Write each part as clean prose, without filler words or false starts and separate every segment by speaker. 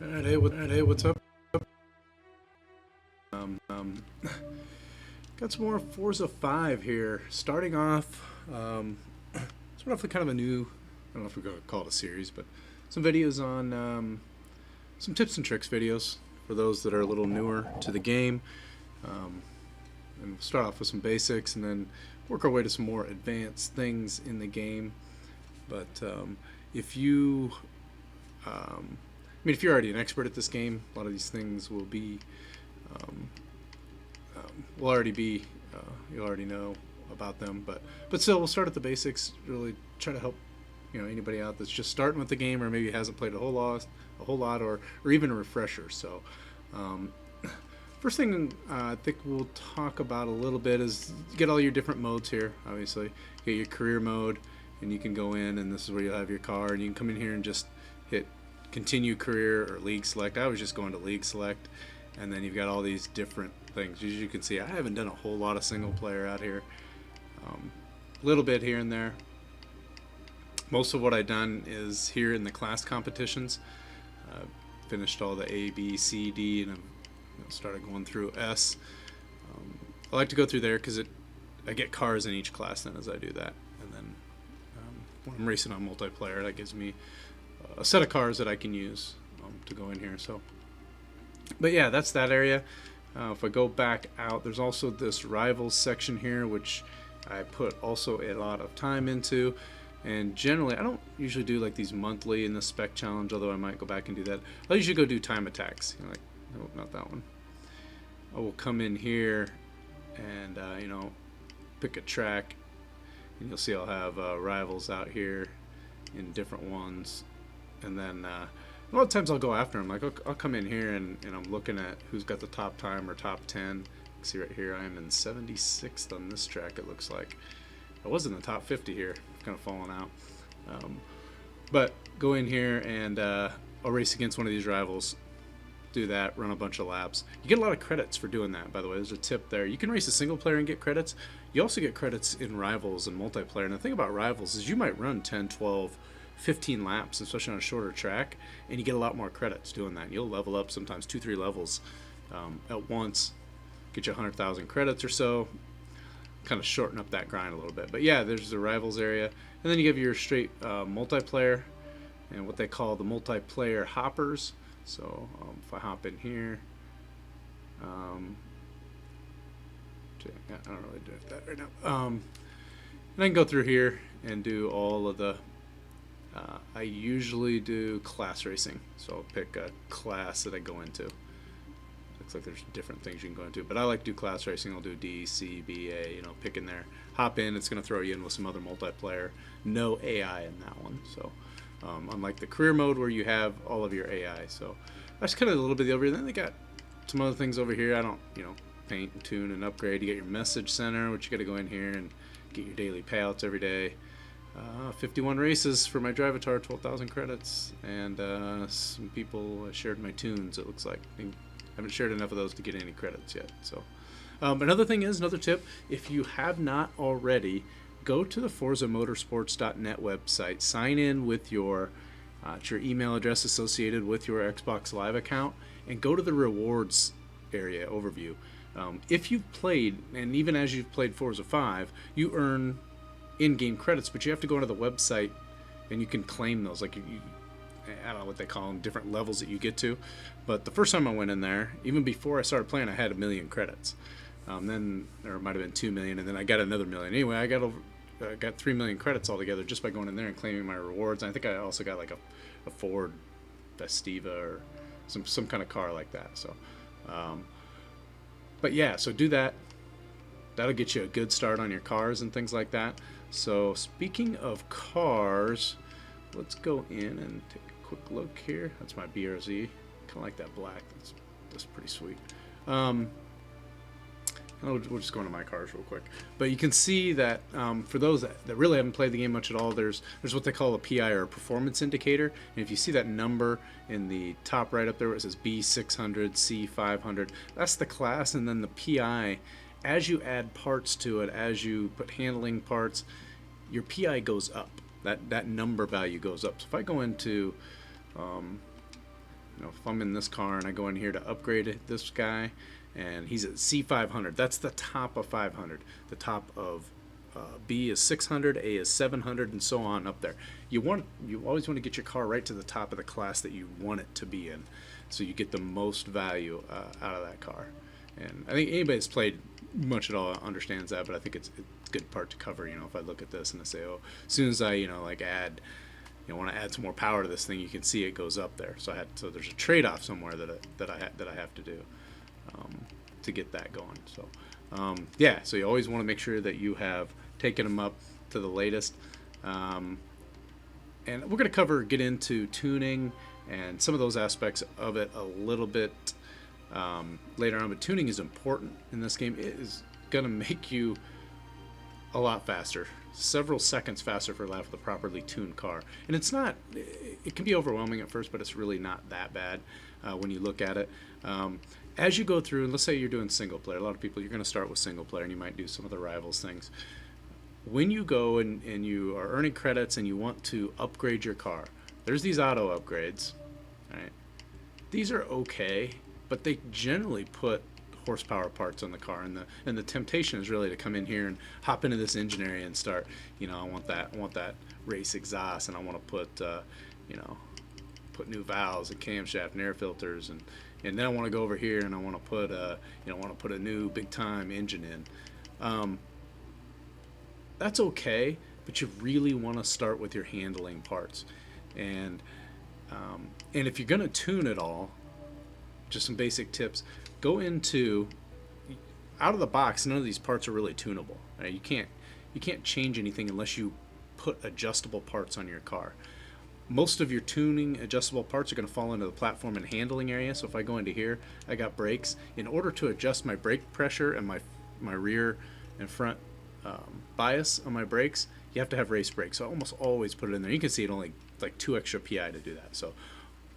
Speaker 1: Hey, what's up? Um, um, got some more Forza 5 here. Starting off, with kind of a new, I don't know if we're going to call it a series, but some videos on some tips and tricks videos for those that are a little newer to the game. Um, and we'll start off with some basics and then work our way to some more advanced things in the game. But if you if you're already an expert at this game, a lot of these things will be, um, will already be, you'll already know about them. But still, we'll start at the basics. Really try to help, anybody out that's just starting with the game or maybe hasn't played a whole lot, or even a refresher. So, first thing I think we'll talk about a little bit is get all your different modes here. Obviously, get your career mode, and you can go in, and this is where you'll have your car, and you can come in here and just hit continue career or league select. I was just going to league select, and then you've got all these different things. As you can see, I haven't done a whole lot of single player out here. A little bit here and there. Most of what I've done is here in the class competitions. Finished all the A, B, C, D, and I've started going through S. I like to go through there because I get cars in each class then as I do that, and then when I'm racing on multiplayer, that gives me a set of cars that I can use to go in here. So, but yeah, that's that area. If I go back out, there's also this rivals section here, which I put also a lot of time into. And generally, I don't usually do like these monthly in the spec challenge, although I might go back and do that. I usually go do time attacks. Like, no, not that one. I will come in here and pick a track, and you'll see I'll have rivals out here in different ones. And then a lot of times I'll go after them. Like I'll come in here and I'm looking at who's got the top time or top 10. See right here, I am in 76th on this track. It looks like I was in the top 50 here. I've kind of fallen out. But go in here and I'll race against one of these rivals. Do that, run a bunch of laps. You get a lot of credits for doing that, by the way. There's a tip there. You can race a single player and get credits. You also get credits in rivals and multiplayer. And the thing about rivals is you might run 10, 12, 15 laps, especially on a shorter track, and you get a lot more credits doing that. You'll level up sometimes 2-3 levels at once, get you 100,000 credits or so, kind of shorten up that grind a little bit. But yeah, there's the rivals area, and then you have your straight multiplayer and what they call the multiplayer hoppers. So if I hop in here, I don't really do that right now. And I can go through here and do all of the I usually do class racing, so I'll pick a class that I go into. Looks like there's different things you can go into, but I like to do class racing. I'll do D, C, B, A, pick in there. Hop in, it's going to throw you in with some other multiplayer. No AI in that one, so unlike the career mode where you have all of your AI. So that's kind of a little bit over here. Then they got some other things over here. I don't, paint and tune and upgrade. You get your message center, which you got to go in here and get your daily payouts every day. 51 races for my Drivatar, 12,000 credits, and some people shared my tunes, it looks like. I haven't shared enough of those to get any credits yet. So, another tip, if you have not already, go to the ForzaMotorsports.net website, sign in with your email address associated with your Xbox Live account, and go to the rewards area overview. If you've played, and even as you've played Forza 5, you earn in-game credits, but you have to go to the website and you can claim those. Like I don't know what they call them, different levels that you get to. But the first time I went in there, even before I started playing, I had 1 million credits. Then there might have been 2 million, and then I got another 1 million. Anyway, I got 3 million credits altogether just by going in there and claiming my rewards. And I think I also got like a Ford Festiva or some kind of car like that. So, but yeah, so do that. That'll get you a good start on your cars and things like that. So speaking of cars, let's go in and take a quick look here. That's my BRZ. Kind of like that black. That's pretty sweet. We'll just go into my cars real quick. But you can see that for those that really haven't played the game much at all, there's what they call a PI, or a performance indicator. And if you see that number in the top right up there where it says B600, C500, that's the class. And then the PI, as you add parts to it, as you put handling parts, your PI goes up. That number value goes up. So if I go into if I'm in this car and I go in here to upgrade this guy, and he's at C500, that's the top of 500. The top of B is 600, A is 700, and so on up there. You always want to get your car right to the top of the class that you want it to be in, so you get the most value out of that car. And I think anybody that's played much at all understands that, but I think it's a good part to cover. If I look at this and I say, oh, as soon as I like add, want to add some more power to this thing, you can see it goes up there. So there's a trade-off somewhere that I have to do to get that going. So yeah, so you always want to make sure that you have taken them up to the latest. And we're going to get into tuning and some of those aspects of it a little bit later on. But tuning is important in this game. It is going to make you a lot faster, several seconds faster for a lap with a properly tuned car. And it can be overwhelming at first, but it's really not that bad when you look at it. As you go through, and let's say you're doing single player, a lot of people, you're going to start with single player and you might do some of the rivals things. When you go and you are earning credits and you want to upgrade your car, there's these auto upgrades, right? These are okay, but they generally put horsepower parts on the car, and the temptation is really to come in here and hop into this engine area and start, I want that race exhaust, and I want to put new valves and camshaft and air filters, and then I want to go over here and I want to put a new big time engine in. That's okay, but you really want to start with your handling parts, and if you're going to tune it all, just some basic tips. Go into, out of the box, none of these parts are really tunable. Right? You can't change anything unless you put adjustable parts on your car. Most of your tuning adjustable parts are going to fall into the platform and handling area. So if I go into here, I got brakes. In order to adjust my brake pressure and my rear and front bias on my brakes, you have to have race brakes. So I almost always put it in there. You can see it only like 2 extra PI to do that. So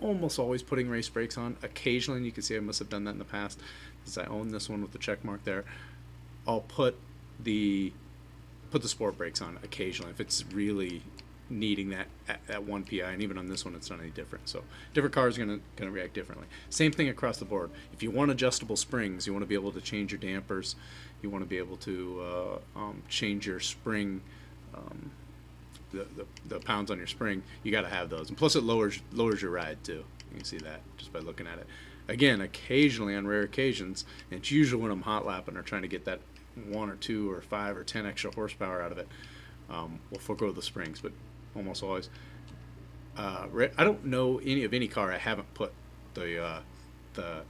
Speaker 1: almost always putting race brakes on. Occasionally, and you can see I must have done that in the past, because I own this one with the check mark there, I'll put the sport brakes on occasionally if it's really needing that 1 PI, and even on this one it's not any different. So different cars are going to react differently. Same thing across the board. If you want adjustable springs, you want to be able to change your dampers, you want to be able to change your spring, the pounds on your spring, you got to have those. And plus it lowers your ride too. You can see that just by looking at it. Again, occasionally, on rare occasions, and it's usually when I'm hot lapping or trying to get that 1 or 2 or 5 or 10 extra horsepower out of it, we'll forego the springs, but almost always. I don't know any car I haven't put the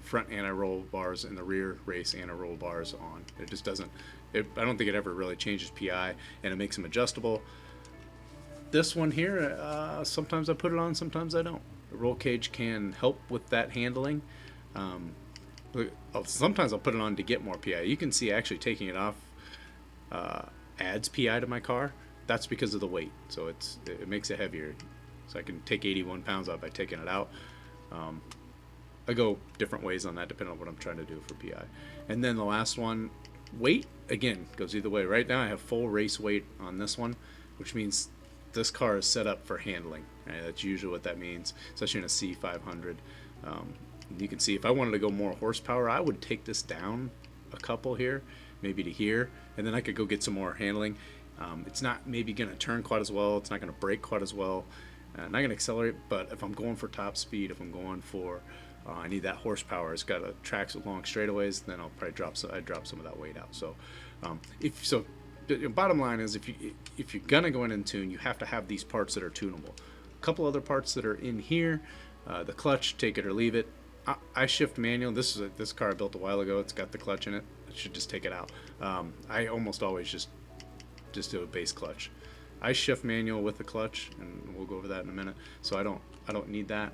Speaker 1: front anti-roll bars and the rear race anti-roll bars on. It just doesn't. I don't think it ever really changes PI, and it makes them adjustable. This one here, sometimes I put it on, sometimes I don't. The roll cage can help with that handling. Sometimes I'll put it on to get more PI. You can see actually taking it off adds PI to my car. That's because of the weight. So it makes it heavier. So I can take 81 pounds out by taking it out. I go different ways on that depending on what I'm trying to do for PI. And then the last one, weight, again, goes either way. Right now I have full race weight on this one, which means this car is set up for handling. Right? That's usually what that means, especially in a C500. You can see if I wanted to go more horsepower, I would take this down a couple here, maybe to here, and then I could go get some more handling. It's not maybe going to turn quite as well. It's not going to brake quite as well. Not going to accelerate, but if I'm going for top speed, if I'm going for I need that horsepower, it's got tracks with long straightaways, then I'll probably drop some of that weight out. So the bottom line is if you're gonna go in and tune, you have to have these parts that are tunable. A couple other parts that are in here, the clutch, take it or leave it. I shift manual. This car I built a while ago. It's got the clutch in it. I should just take it out. I almost always just do a base clutch. I shift manual with the clutch, and we'll go over that in a minute. So I don't need that.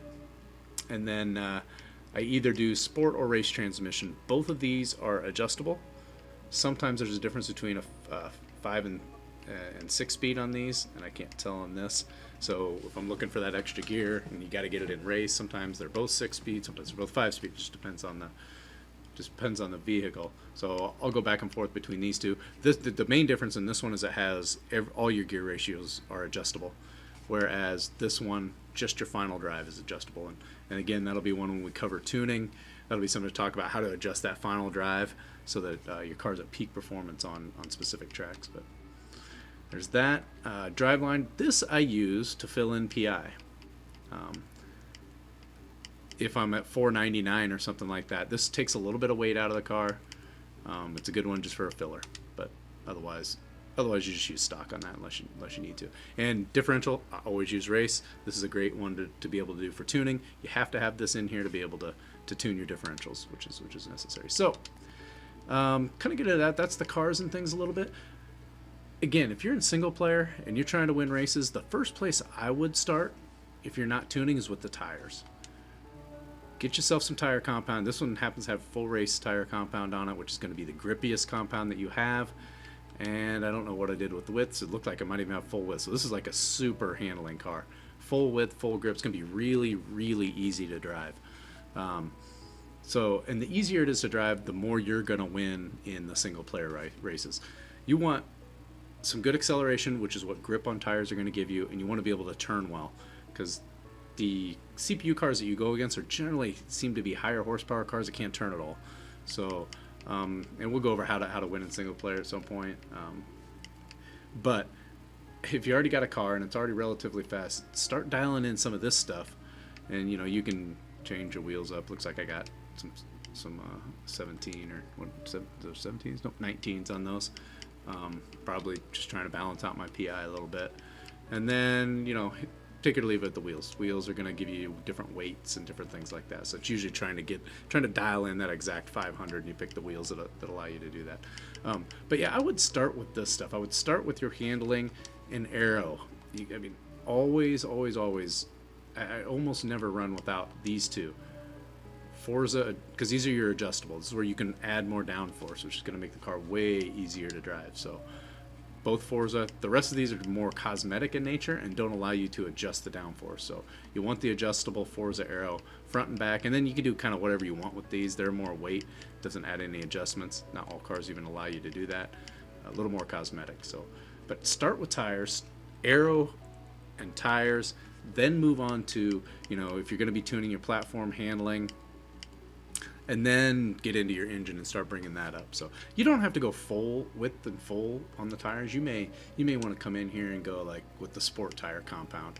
Speaker 1: And then I either do sport or race transmission. Both of these are adjustable. Sometimes there's a difference between a 5 and 6 speed on these, and I can't tell on this. So if I'm looking for that extra gear, and you got to get it in race, sometimes they're both 6 speed, sometimes they're both 5 speed. It just depends on the vehicle. So I'll go back and forth between these two. The main difference in this one is it has all your gear ratios are adjustable. whereas this one, just your final drive is adjustable. And again, that'll be one when we cover tuning. That'll be something to talk about, how to adjust that final drive so that your car's at peak performance on specific tracks. But there's that. Driveline, this I use to fill in PI. If I'm at 499 or something like that, this takes a little bit of weight out of the car. It's a good one just for a filler, but otherwise you just use stock on that unless you need to. And differential, I always use race. This is a great one to be able to do for tuning. You have to have this in here to be able to tune your differentials, which is necessary. So kind of get into that. That's the cars and things a little bit. Again, if you're in single player and you're trying to win races, the first place I would start if you're not tuning is with the tires. Get yourself some tire compound. This one happens to have full race tire compound on it, which is going to be the grippiest compound that you have. And I don't know what I did with the widths. It looked like I might even have full width. So this is like a super handling car. Full width, full grip. It's going to be really, really easy to drive. And the easier it is to drive, the more you're going to win in the single player races. You want some good acceleration, which is what grip on tires are going to give you, and you want to be able to turn well, because the CPU cars that you go against are generally seem to be higher horsepower cars that can't turn at all. So, and we'll go over how to win in single player at some point. But if you already got a car and it's already relatively fast, start dialing in some of this stuff, and you can change your wheels up. Looks like I got some 17 or what, 17s? No, 19s on those. Probably just trying to balance out my PI a little bit, and then take it or leave it at the wheels. Wheels are going to give you different weights and different things like that. So it's usually trying to dial in that exact 500, and you pick the wheels that allow you to do that. But yeah, I would start with this stuff. I would start with your handling and aero. I mean, always. I almost never run without these two. Forza, because these are your adjustables. This is where you can add more downforce, which is going to make the car way easier to drive. So both Forza. The rest of these are more cosmetic in nature and don't allow you to adjust the downforce. So you want the adjustable Forza Aero front and back, and then you can do kind of whatever you want with these. They're more weight, doesn't add any adjustments. Not all cars even allow you to do that. A little more cosmetic. So, but start with tires, Aero and tires, then move on to, if you're going to be tuning your platform handling, and then get into your engine and start bringing that up. So you don't have to go full width and full on the tires. You may want to come in here and go like with the sport tire compound.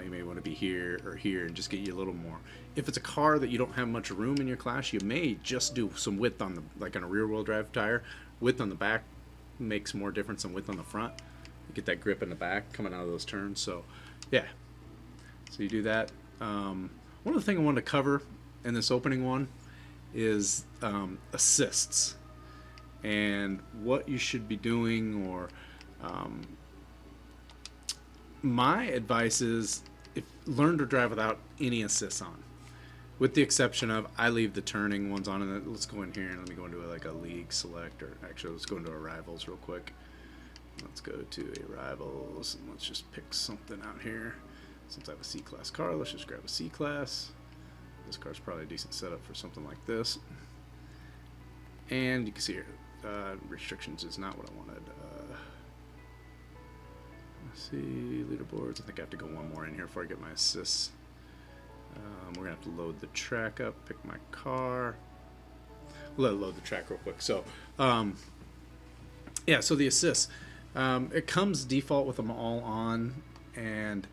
Speaker 1: You may want to be here or here and just get you a little more. If it's a car that you don't have much room in your class, you may just do some width on on a rear wheel drive tire. Width on the back makes more difference than width on the front. You get that grip in the back coming out of those turns. So yeah, so you do that. One of the things I wanted to cover in this opening one is assists and what you should be doing, or my advice is learn to drive without any assists on, with the exception of I leave the turning ones on. And let's go in here and let me go into like a league select, or actually let's go into arrivals real quick. Let's go to arrivals and let's just pick something out here. Since I have a C-Class car, let's just grab a C-Class. This car's probably a decent setup for something like this. And you can see here, restrictions is not what I wanted. Let's see, leaderboards. I think I have to go one more in here before I get my assists. We're going to have to load the track up, pick my car. Let it load the track real quick. So, yeah, so the assists. It comes default with them all on, and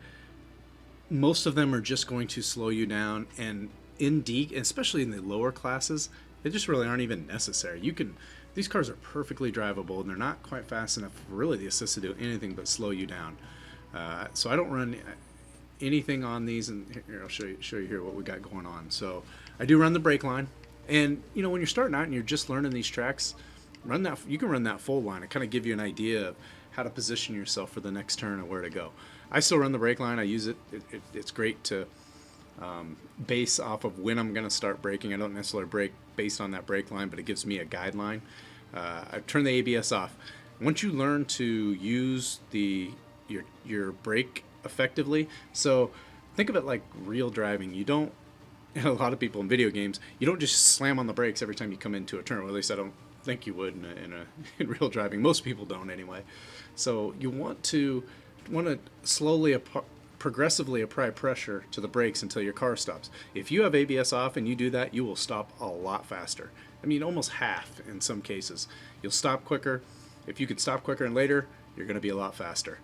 Speaker 1: most of them are just going to slow you down, and especially in the lower classes, they just really aren't even necessary. These cars are perfectly drivable, and they're not quite fast enough for really the assist to do anything but slow you down. So I don't run anything on these, and here I'll show you here what we got going on. So I do run the brake line, and when you're starting out and you're just learning these tracks, you can run that full line and kind of give you an idea of how to position yourself for the next turn and where to go. I still run the brake line. I use it. It's great to base off of when I'm going to start braking. I don't necessarily brake based on that brake line, but it gives me a guideline. I turn the ABS off. Once you learn to use your brake effectively, so think of it like real driving. You don't, and a lot of people in video games, you don't just slam on the brakes every time you come into a turn. Or at least I don't think you would in real driving. Most people don't anyway. So you want to slowly progressively apply pressure to the brakes until your car stops. If you have ABS off and you do that, you will stop a lot faster. I mean, almost half in some cases. You'll stop quicker. If you can stop quicker and later, you're going to be a lot faster.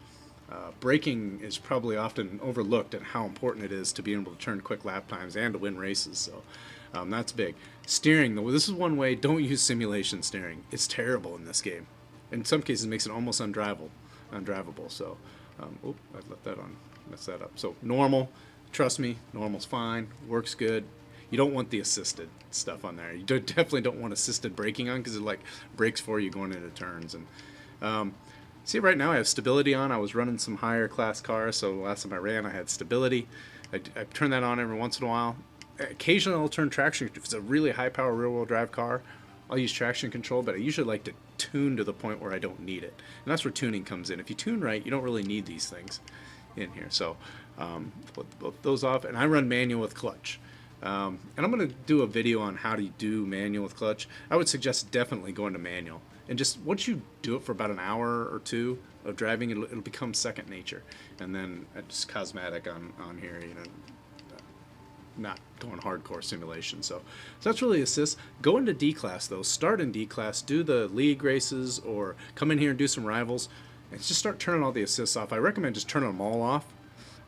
Speaker 1: Braking is probably often overlooked at how important it is to be able to turn quick lap times and to win races. So that's big. Steering, this is one way. Don't use simulation steering. It's terrible in this game. In some cases, it makes it almost undrivable. So, I let that on. Mess that up. So normal, trust me, normal's fine. Works good. You don't want the assisted stuff on there. You definitely don't want assisted braking on because it like brakes for you going into turns. And see, right now I have stability on. I was running some higher class cars, so the last time I ran I had stability. I turn that on every once in a while. Occasionally I'll turn traction. If it's a really high power rear wheel drive car, I'll use traction control, but I usually like to tune to the point where I don't need it. And that's where tuning comes in. If you tune right, you don't really need these things in here. So put those off, and I run manual with clutch. And I'm going to do a video on how to do manual with clutch. I would suggest definitely going to manual. And just once you do it for about an hour or two of driving, it'll become second nature. And then just cosmetic on here, you know, not going hardcore simulation. So that's really assist. Go into D class though. Start in D class. Do the league races or come in here and do some rivals. And just start turning all the assists off. I recommend just turning them all off,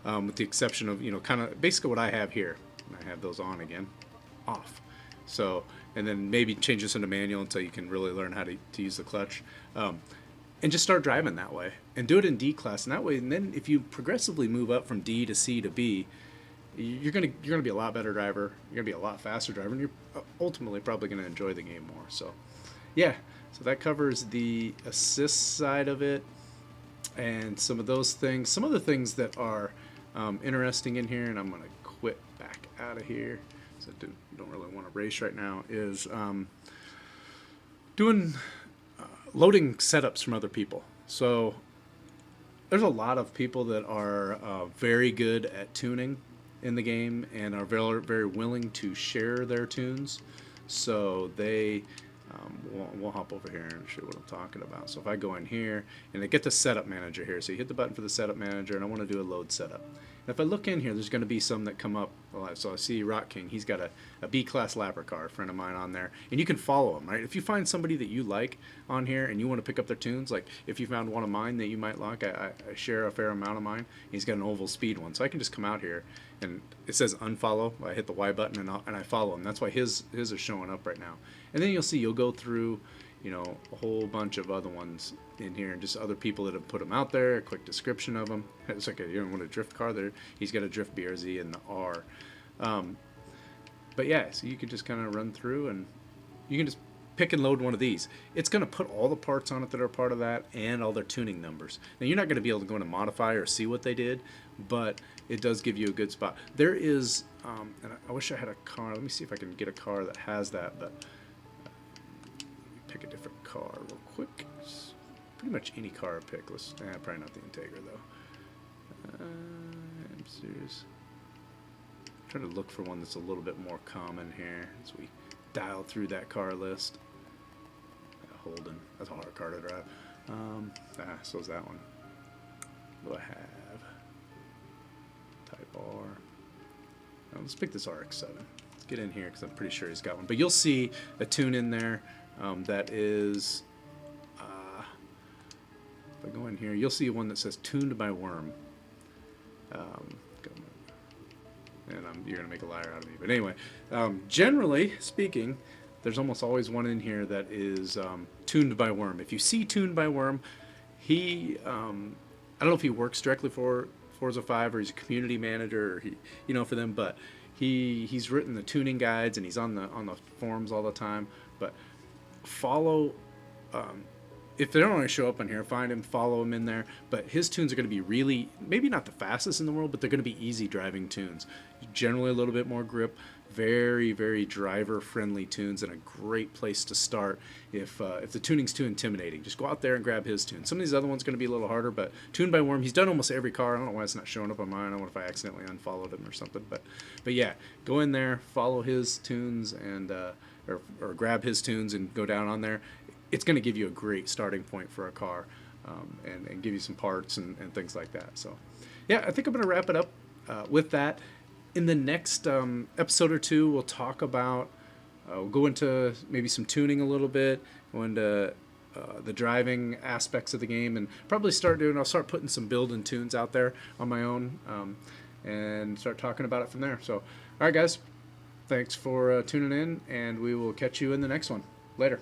Speaker 1: with the exception of, you know, kind of basically what I have here. I have those on again, off. So, and then maybe change this into manual until you can really learn how to use the clutch. And just start driving that way. And do it in D class. And that way, and then if you progressively move up from D to C to B, you're gonna be a lot better driver. You're gonna be a lot faster driver, and you're ultimately probably gonna enjoy the game more. So, yeah. So that covers the assist side of it, and some of those things. Some of the things that are interesting in here, and I'm gonna quit back out of here. So I don't really want to race right now. Is doing loading setups from other people. So there's a lot of people that are very good at tuning in the game and are very, very willing to share their tunes. So they, we'll hop over here and show you what I'm talking about. So if I go in here and I get the setup manager here, so you hit the button for the setup manager, and I want to do a load setup. And if I look in here, there's going to be some that come up. So I see Rock King. He's got a B-class lapper car, a friend of mine on there. And you can follow him, right? If you find somebody that you like on here and you want to pick up their tunes, like if you found one of mine that you might like, I share a fair amount of mine. He's got an oval speed one. So I can just come out here, and it says unfollow. I hit the Y button, and I follow him. That's why his are showing up right now. And then you'll go through, you know, a whole bunch of other ones in here, and just other people that have put them out there, a quick description of them. It's like you don't want a drift car there. He's got a drift BRZ and the R. But yeah, so you can just kind of run through, and you can just pick and load one of these. It's going to put all the parts on it that are part of that and all their tuning numbers. Now you're not going to be able to go into modify or see what they did, but it does give you a good spot. There is, and I wish I had a car. Let me see if I can get a car that has that, but pick a different car real quick. It's pretty much any car I pick. Probably not the Integra though. I'm serious. I'm trying to look for one that's a little bit more common here as we dial through that car list. Holden, that's a hard car to drive. So is that one. What do I have? Type R. Let's pick this RX-7. Let's get in here because I'm pretty sure he's got one. But you'll see a tune in there that is, if I go in here, you'll see one that says tuned by worm. And you're going to make a liar out of me. But anyway, generally speaking, there's almost always one in here that is tuned by worm. If you see tuned by worm, I don't know if he works directly for Forza 5 or he's a community manager, or for them, but he's written the tuning guides and he's on the forums all the time. But follow, if they don't want to show up on here, find him, follow him in there. But his tunes are going to be really, maybe not the fastest in the world, but they're going to be easy driving tunes. Generally a little bit more grip, very, very driver-friendly tunes, and a great place to start if the tuning's too intimidating. Just go out there and grab his tune. Some of these other ones are going to be a little harder, but Tuned by Worm, he's done almost every car. I don't know why it's not showing up on mine. I don't know if I accidentally unfollowed him or something. But yeah, go in there, follow his tunes, and or grab his tunes and go down on there. It's going to give you a great starting point for a car, and give you some parts and things like that. So yeah, I think I'm going to wrap it up with that. In the next episode or two, we'll talk about, we'll go into maybe some tuning a little bit, go into the driving aspects of the game, and probably I'll start putting some build and tunes out there on my own, and start talking about it from there. So, all right, guys, thanks for tuning in, and we will catch you in the next one. Later.